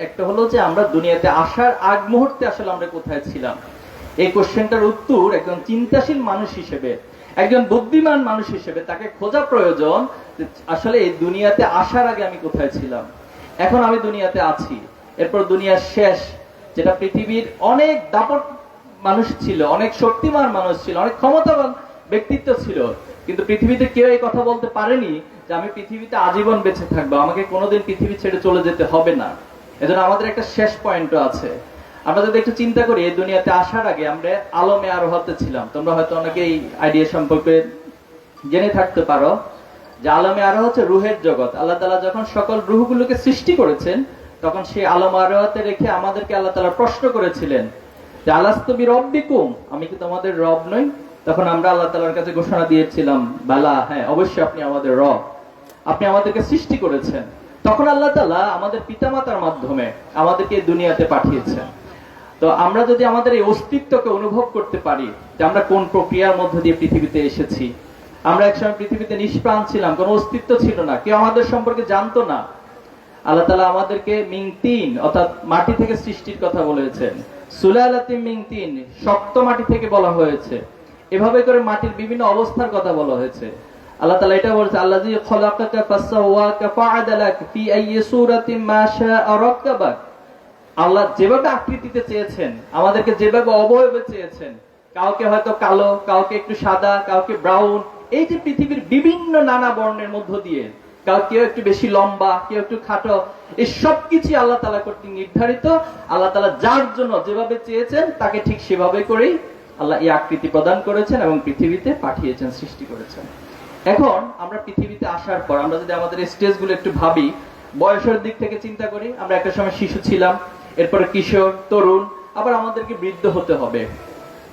একটা হলো যে আমরা দুনিয়াতে আসার আগ মুহূর্তে আসলে আমরা কোথায় ছিলাম। এই কোশ্চেনটার উত্তর একজন চিন্তাশীল মানুষ হিসেবে, একজন বুদ্ধিমান মানুষ হিসেবে তাকে খোঁজা প্রয়োজন। আসলে এই দুনিয়াতে আসার আগে আমি কোথায় ছিলাম, এখন আমি দুনিয়াতে আছি, এরপর দুনিয়ার শেষ, যেটা পৃথিবীর অনেক দাপট মানুষ ছিল, অনেক শক্তিমান মানুষ ছিল, অনেক ক্ষমতাবান ব্যক্তিত্ব ছিল, কিন্তু পৃথিবীতে কেউ এই কথা বলতে পারেনি যে আমি পৃথিবীতে আজীবন বেঁচে থাকবো, আমাকে কোনোদিন পৃথিবী ছেড়ে চলে যেতে হবে না। এজন্য আমাদের একটা শেষ পয়েন্টও আছে। আমরা যদি একটু চিন্তা করি, এই দুনিয়াতে আসার আগে আমরা আলমে আরোহাতে ছিলাম। তোমরা হয়তো অনেকেই আইডিয়া সম্পর্কে জেনে থাকতে পারো যে আলমে আরোহ হচ্ছে রুহের জগৎ। আল্লাহ তাআলা যখন সকল রুহগুলোকে সৃষ্টি করেছেন, তখন সেই আলম আরোহাতে রেখে আমাদেরকে আল্লাহ তাআলা প্রশ্ন করেছিলেন যে আলাস্তু বিরব্বিকুম, আমি কি তোমাদের রব নই? তখন আমরা আল্লাহ তাআলার কাছে ঘোষণা দিয়েছিলাম, বালা, হ্যাঁ অবশ্যই আপনি আমাদের রব, আপনি আমাদেরকে সৃষ্টি করেছেন। তখন আল্লাহ তাআলা আমাদের পিতামাতার মাধ্যমে আমাদেরকে এই দুনিয়াতে পাঠিয়েছেন। তো আমরা যদি আমাদের এই অস্তিত্বকে অনুভব করতে পারি যে আমরা কোন প্রক্রিয়ার মধ্য দিয়ে পৃথিবীতে এসেছি। আমরা একসময় পৃথিবীতে নিষ্প্রাণ ছিলাম, কোনো অস্তিত্ব ছিল না, কেউ আমাদের সম্পর্কে জানতো না। আল্লাহ তাআলা আমাদেরকে মিং তিন অর্থাৎ মাটি থেকে সৃষ্টির কথা বলেছেন। সুলালাতিন মিং তিন, শক্ত মাটি থেকে বলা হয়েছে। এভাবে করে মাটির বিভিন্ন অবস্থার কথা বলা হয়েছে। আল্লাহ তাআলা এটা বলছে, আল্লাযী খলাকাকা ফাসাওয়াকা ফাআদালাক ফি আইয়ি সূরাতিন মা শাআ রাক্কাবাক। আল্লাহ যেভাবে আকৃতিতে চেয়েছেন, আমাদেরকে যেভাবে অবয়বে চেয়েছেন, কাউকে হয়তো কালো, কাউকে একটু সাদা, কাউকে ব্রাউন, এই যে পৃথিবীর বিভিন্ন নানা বর্ণের মধ্য দিয়ে, কেউ একটু বেশি লম্বা, কেউ একটু খাটো, এই সবকিছু আল্লাহ তাআলা কর্তৃক নির্ধারিত। আল্লাহ তাআলা যার জন্য যেভাবে চেয়েছেন তাকে ঠিক সেভাবে করেই আল্লাহ এই আকৃতি প্রদান করেছেন এবং পৃথিবীতে পাঠিয়েছেন, সৃষ্টি করেছেন। এখন আমরা পৃথিবীতে আসার পর আমরা যদি আমাদের স্টেজগুলো একটু ভাবি, বয়সের দিক থেকে চিন্তা করি, আমরা একটা সময় শিশু ছিলাম, এরপরে কিশোর, তরুণ, আবার আমাদেরকে বৃদ্ধ হতে হবে।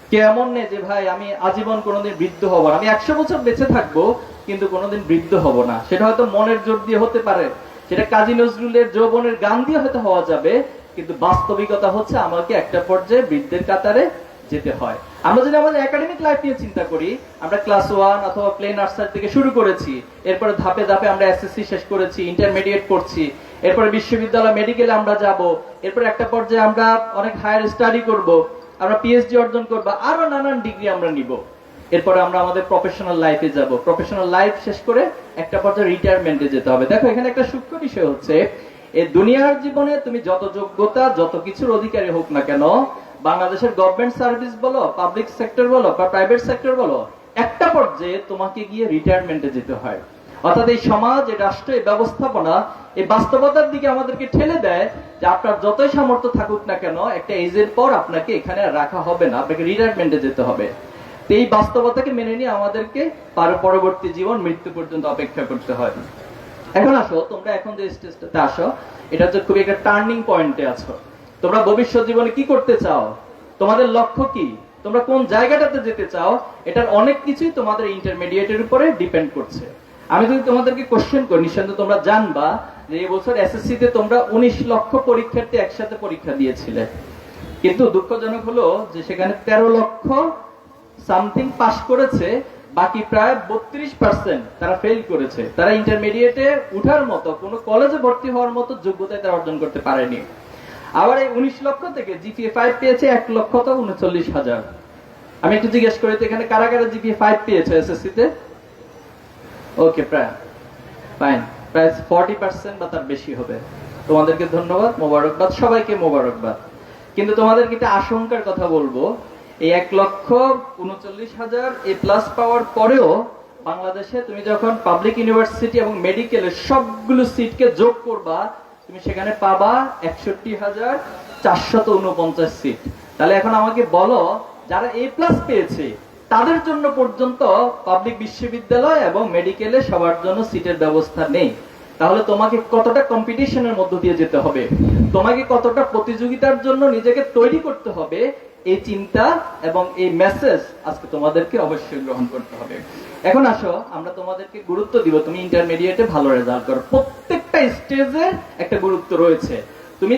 কে এমন নেই যে ভাই আমি আজীবন কোনোদিন বৃদ্ধ হব না, আমি 100 বছর বেঁচে থাকবো কিন্তু কোনোদিন বৃদ্ধ হব না। সেটা হয়তো মনের জোর দিয়ে হতে পারে, সেটা কাজী নজরুলের যৌবনের গান দিয়ে হয়তো হওয়া যাবে, কিন্তু বাস্তবিকতা হচ্ছে আমাকে একটা পর্যায়ে বৃদ্ধের কাতারে যেতে হয়। আমরা যদি আমাদের একাডেমিক লাইফ নিয়ে চিন্তা করি, আমরা ক্লাস 1 অথবা প্লে নার্সারি থেকে শুরু করেছি, এরপরে ধাপে ধাপে আমরা এসএসসি শেষ করেছি, ইন্টারমিডিয়েট করছি, এরপরে বিশ্ববিদ্যালয়, মেডিকেলে আমরা যাব, এরপরে একটা পর্যায়ে আমরা অনেক হায়ার স্টাডি করব, আমরা পিএইচডি অর্জন করব, আরো নানান ডিগ্রি আমরা নিব। এরপরে আমরা আমাদের প্রফেশনাল লাইফে যাব, প্রফেশনাল লাইফ শেষ করে একটা পর্যায়ে রিটায়ারমেন্টে যেতে হবে। দেখো এখানে একটা সূক্ষ্ম বিষয় হচ্ছে, এই দুনিয়ার জীবনে তুমি যত যোগ্যতা, যত কিছুর অধিকারী হোক না কেন, বাংলাদেশের গভর্নমেন্ট সার্ভিস বলো, পাবলিক সেক্টর বলো বা প্রাইভেট সেক্টর বলো, একটা পর্যায়ে তোমাকে গিয়ে রিটায়ারমেন্টে যেতে হয়। অর্থাৎ এই সমাজ, এই রাষ্ট্র, এই ব্যবস্থাপনা এই বাস্তবতার দিকে আমাদেরকে ঠেলে দেয় যে আপনার যতই সামর্থ্য থাকুক না কেন, একটা এজের পর আপনাকে এখানে রাখা হবে না, আপনাকে রিটায়ারমেন্টে যেতে হবে। এই বাস্তবতাকে মেনে নিয়ে আমাদেরকে পরবর্তী জীবন, মৃত্যু পর্যন্ত অপেক্ষা করতে হয়। এখন আসো, তোমরা এখন যে স্টেজটাতে আসো, এটা হচ্ছে খুবই একটা টার্নিং পয়েন্টে আছো। তোমরা ভবিষ্যৎ জীবনে কি করতে চাও, তোমাদের লক্ষ্য কি, তোমরা কোন জায়গাটাতে যেতে চাও, এটার অনেক কিছুই তোমাদের ইন্টারমিডিয়েটের উপরে ডিপেন্ড করছে। আমি যদি তোমাদেরকে কোশ্চেন করি, নিঃসন্দেহে তোমরা জানবা যে এই বছর এসএসসি তে তোমরা 19 লক্ষ পরীক্ষার্থী একসাথে পরীক্ষা দিয়েছিলে, কিন্তু দুঃখজনক হলো যে সেখানে 13 লক্ষ সামথিং পাস করেছে, বাকি প্রায় 32% তারা ফেল করেছে। তারা ইন্টারমিডিয়েটে উঠার মতো, কোনো কলেজে ভর্তি হওয়ার মতো যোগ্যতা তারা অর্জন করতে পারেনি। আবার এই 19 লক্ষ থেকে জিপিএ 5 পেয়েছে 1,39,000। আমি একটু জিজ্ঞেস করি তো, এখানে কারা কারা জিপিএ 5 পেয়েছে এসএসসি তে? ওকে, প্রায় ফাইন, প্রায় 40% বা তার বেশি হবে। তোমাদেরকে ধন্যবাদ, মোবারকবাদ, সবাইকে মোবারকবাদ। কিন্তু তোমাদেরকে একটা আশঙ্কার কথা বলবো, এই 1,39,000 এ প্লাস পাওয়ার পরেও বাংলাদেশে তুমি যখন পাবলিক ইউনিভার্সিটি এবং মেডিকেলের সবগুলো সিটকে যোগ করবা, তুমি সেখানে পাবা 61,449 সিট। তাহলে এখন আমাকে বলো, যারা এ প্লাস পেয়েছে তাদের জন্য পর্যন্ত পাবলিক বিশ্ববিদ্যালয় এবং মেডিকেলে সবার জন্য সিটের ব্যবস্থা নেই। তাহলে তোমাকে কতটা কম্পিটিশনের মধ্য দিয়ে যেতে হবে, তোমাকে কতটা প্রতিযোগিতার জন্য নিজেকে তৈরি করতে হবে, এই চিন্তা এবং এই মেসেজ আজকে তোমাদেরকে অবশ্যই গ্রহণ করতে হবে। এখন আসো, আমরা তোমাদেরকে গুরুত্ব দিব তুমি ইন্টারমিডিয়েটে ভালো রেজাল্ট করো। প্রত্যেকটা স্টেজের একটা গুরুত্ব রয়েছে। তুমি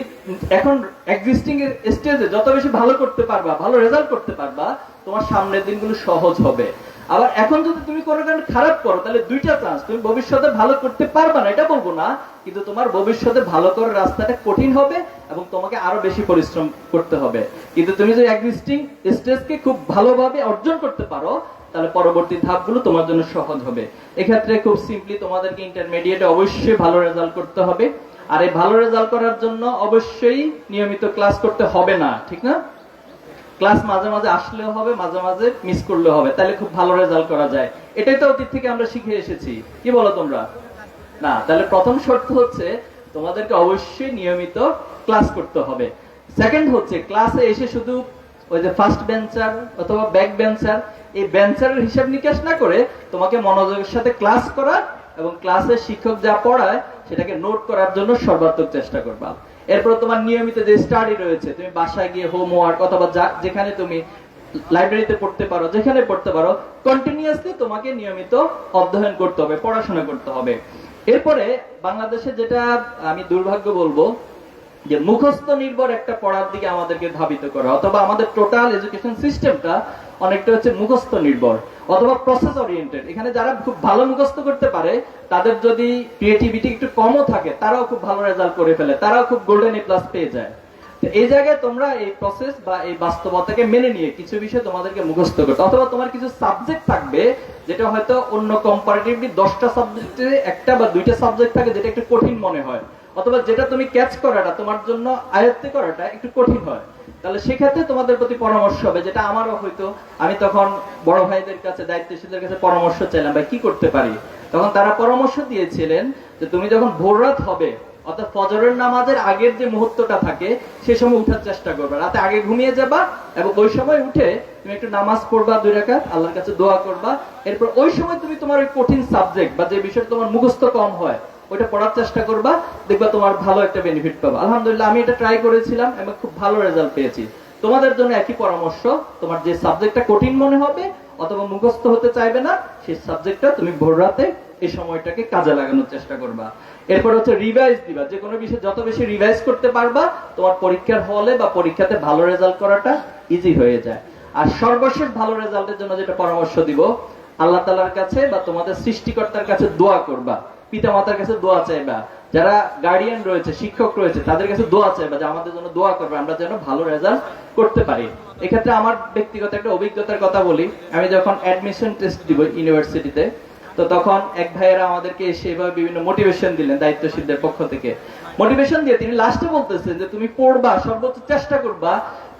এখন এক্সিস্টিং স্টেজে যত বেশি ভালো করতে পারবা, ভালো রেজাল্ট করতে পারবা, তোমার সামনের দিনগুলো সহজ হবে। আবার এখন যদি তুমি কোনো কারণে খারাপ করো তাহলে দুইটা চান্স, তুমি ভবিষ্যতে ভালো করতে পারবে না এটা বলবো না, কিন্তু তোমার ভবিষ্যতে ভালো করার রাস্তাটা কঠিন হবে এবং তোমাকে আরো বেশি পরিশ্রম করতে হবে। কিন্তু তুমি যদি এক্সিস্টিং স্টেজকে খুব ভালোভাবে অর্জন করতে পারো তাহলে পরবর্তী ধাপগুলো তোমার জন্য সহজ হবে। এক্ষেত্রে খুব সিম্পলি তোমাদেরকে ইন্টারমিডিয়েটে অবশ্যই ভালো রেজাল্ট করতে হবে। আর এই ভালো রেজাল্ট করার জন্য অবশ্যই নিয়মিত ক্লাস করতে হবে না, ঠিক না? ক্লাস মাঝে মাঝে আসলেও হবে, মাঝে মাঝে মিস করলেও হবে, তাহলে খুব ভালো রেজাল্ট করা যায়। এটাই তো অতীত থেকে আমরা শিখে এসেছি, কি বলো তোমরা? না, তাহলে প্রথম শর্ত হচ্ছে তোমাদেরকে অবশ্যই নিয়মিত ক্লাস করতে হবে। সেকেন্ড হচ্ছে ক্লাসে এসে শুধু ওই যে ফার্স্ট বেঞ্চার অথবা ব্যাক বেঞ্চার, এই বেঞ্চারের হিসাব নিকাশ না করে তোমাকে মনোযোগের সাথে ক্লাস করার এবং ক্লাসে শিক্ষক যা পড়ায় সেটাকে নোট করার জন্য সর্বাত্মক চেষ্টা করবা। এরপর তোমার নিয়মিত যে স্টাডি রয়েছে, তুমি বাসায় গিয়ে হোমওয়ার্ক অথবা যেখানে তুমি লাইব্রেরিতে পড়তে পারো, যেখানে পড়তে পারো, কন্টিনিউয়াসলি তোমাকে নিয়মিত অধ্যয়ন করতে হবে, পড়াশোনা করতে হবে। এরপরে বাংলাদেশে যেটা আমি দুর্ভাগ্য বলবো যে মুখস্থ নির্ভর একটা পড়ার দিকে আমাদেরকে ধাবিত করা, অথবা আমাদের টোটাল এডুকেশন সিস্টেমটা অনেকটা হচ্ছে মুখস্থ নির্ভর অথবা প্রসেস ওরিয়েন্টেড। এখানে যারা খুব ভালো মুখস্থ করতে পারে তাদের যদি ক্রিয়েটিভিটি একটু কমও থাকে তারাও খুব ভালো রেজাল্ট করে ফেলে, তারাও খুব গোল্ডেন এ প্লাস পেয়ে যায়। তো এই জায়গায় তোমরা এই প্রসেস বা এই বাস্তবতাকে মেনে নিয়ে কিছু বিষয় তোমাদেরকে মুখস্থ করতে, অথবা তোমার কিছু সাবজেক্ট থাকবে যেটা হয়তো অন্য কম্পারেটিভলি 10টা সাবজেক্টে একটা বা দুইটা সাবজেক্ট থাকে যেটা একটু কঠিন মনে হয়, অথবা যেটা তুমি ক্যাচ করাটা তোমার জন্য আয়ত্তে করাটা একটু কঠিন হয়, তাহলে সেক্ষেত্রে তোমাদের প্রতি পরামর্শ হবে, যেটা আমারও হয়তো, আমি তখন বড় ভাইদের কাছে, দায়িত্বশীলদের কাছে পরামর্শ চাইলাম ভাই কি করতে পারি, তখন তারা পরামর্শ দিয়েছিলেন যে তুমি যখন ভোর রাত হবে অর্থাৎ ফজরের নামাজের আগের যে মুহূর্তটা থাকে সে সময় উঠার চেষ্টা করবা, রাতে আগে ঘুমিয়ে যাবা এবং ওই সময় উঠে তুমি একটু নামাজ পড়বা 2 রাকাত, আল্লাহর কাছে দোয়া করবা। এরপর ওই সময় তুমি তোমার ওই কঠিন সাবজেক্ট বা যে বিষয়টা তোমার মুখস্থ কম হয় ওইটা পড়ার চেষ্টা করবা, দেখবা তোমার ভালো একটা বেনিফিট পাবা। আলহামদুলিল্লাহ আমি এটা ট্রাই করেছিলাম এবং খুব ভালো রেজাল্ট পেয়েছি। তোমাদের জন্য একই পরামর্শ, তোমার যে সাবজেক্টটা কঠিন মনে হবে অথবা মুখস্থ হতে চাইবে না সেই সাবজেক্টটা তুমি ভোর রাতে এই সময়টাকে কাজে লাগানোর চেষ্টা করবা। এরপর হচ্ছে রিভাইজ দিবা, যে কোনো বিষয় যত বেশি রিভাইজ করতে পারবা তোমার পরীক্ষার হলে বা পরীক্ষাতে ভালো রেজাল্ট করাটা ইজি হয়ে যায়। আর সর্বশেষ ভালো রেজাল্টের জন্য যেটা পরামর্শ দিব, আল্লাহ তাআলার কাছে বা তোমাদের সৃষ্টিকর্তার কাছে দোয়া করবা, পিতা মাতার কাছে দোয়া চাইবা, যারা গার্ডিয়ান রয়েছে, শিক্ষক রয়েছে তাদের কাছে দোয়া চাইবা যে আমাদের জন্য দোয়া করবে, আমরা যেন ভালো রেজাল্ট করতে পারি। এক্ষেত্রে আমার ব্যক্তিগত একটা অভিজ্ঞতার কথা বলি। আমি যখন অ্যাডমিশন টেস্ট দিব ইউনিভার্সিটিতে, তো তখন এক ভাইয়েরা আমাদেরকে এসে এভাবে বিভিন্ন মোটিভেশন দিলেন দায়িত্বশীলদের পক্ষ থেকে। মোটিভেশন দিয়ে তিনি লাস্টে বলতেছেন যে তুমি পড়বা, সর্বোচ্চ চেষ্টা করবা,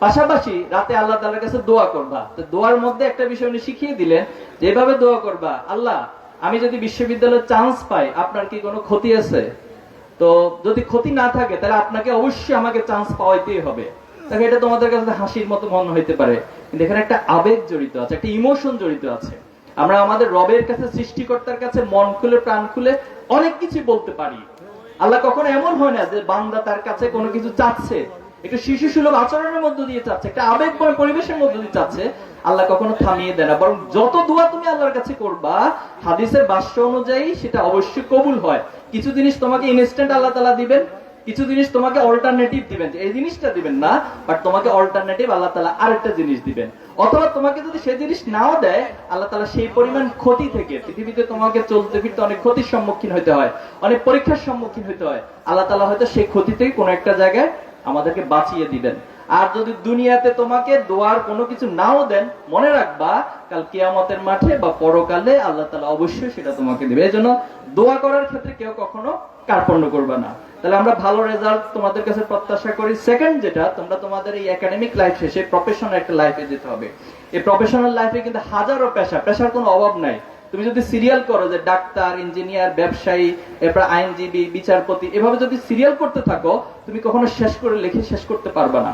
পাশাপাশি রাতে আল্লাহ তাআলার কাছে দোয়া করবা। তো দোয়ার মধ্যে একটা বিষয় উনি শিখিয়ে দিলেন যে এভাবে দোয়া করবা, আল্লাহ আমি যদি বিশ্ববিদ্যালয়ে চান্স পাই আপনার কি কোনো ক্ষতি আছে? তো যদি ক্ষতি না থাকে তাহলে আপনাকে অবশ্যই আমাকে চান্স পাওয়াইতেই হবে। দেখো এটা তোমাদের কাছে হাসির মতো মনে হইতে পারে, কিন্তু এখানে একটা আবেগ জড়িত আছে, একটা ইমোশন জড়িত আছে। আমরা আমাদের রবের কাছে, সৃষ্টিকর্তার কাছে মন খুলে প্রাণ খুলে অনেক কিছু বলতে পারি। আল্লাহ কখনো এমন হয় না যে বান্দা তার কাছে কোনো কিছু চাচ্ছে একটু শিশু সুলভ আচরণের মধ্য দিয়ে চাচ্ছে, একটা আবেগময় পরিবেশের মধ্য দিয়ে চাচ্ছে, আল্লাহ কখনো থামিয়ে দেয় না। বরং যত দোয়া তুমি আল্লাহর কাছে করবা হাদিসের ভাষ্য অনুযায়ী সেটা অবশ্যই কবুল হয়। কিছু জিনিস তোমাকে ইনস্ট্যান্ট আল্লাহ তাআলা দিবেন, কিছু জিনিস তোমাকে অল্টারনেটিভ দিবেন, এই জিনিসটা দিবেন না, বাট তোমাকে অল্টারনেটিভ আল্লাহ তাআলা আরেকটা জিনিস দিবেন। অথবা তোমাকে যদি সেই জিনিস নাও দেয় আল্লাহ তাআলা সেই পরিমাণ ক্ষতি থেকে, পৃথিবীতে তোমাকে চলতে ফিরতে অনেক ক্ষতির সম্মুখীন হতে হয়, অনেক পরীক্ষার সম্মুখীন হতে হয়, আল্লাহ তাআলা হয়তো সেই ক্ষতি থেকে কোনো একটা জায়গায় আমাদেরকে বাঁচিয়ে দিবেন। আর যদি দুনিয়াতে তোমাকে দোয়ার কোনো কিছু নাও দেন, মনে রাখবা কাল কিয়ামতের মাঠে বা পরকালে আল্লাহ তাআলা অবশ্যই সেটা তোমাকে দিবে। এই জন্য দোয়া করার ক্ষেত্রে কেউ কখনো কার্পণ্য করবে না। তাহলে আমরা ভালো রেজাল্ট তোমাদের কাছে প্রত্যাশা করি। সেকেন্ড যেটা, তোমরা তোমাদের এই একাডেমিক লাইফ শেষে প্রফেশনাল একটা লাইফে যেতে হবে। এই প্রফেশনাল লাইফে কিন্তু হাজারো পেশার কোনো অভাব নাই। তুমি যদি সিরিয়াল করো যে ডাক্তার, ইঞ্জিনিয়ার, ব্যবসায়ী, এরপর আইনজীবী, বিচারপতি, এভাবে যদি সিরিয়াল করতে থাকো তুমি কখনো শেষ করে লিখে শেষ করতে পারবে না।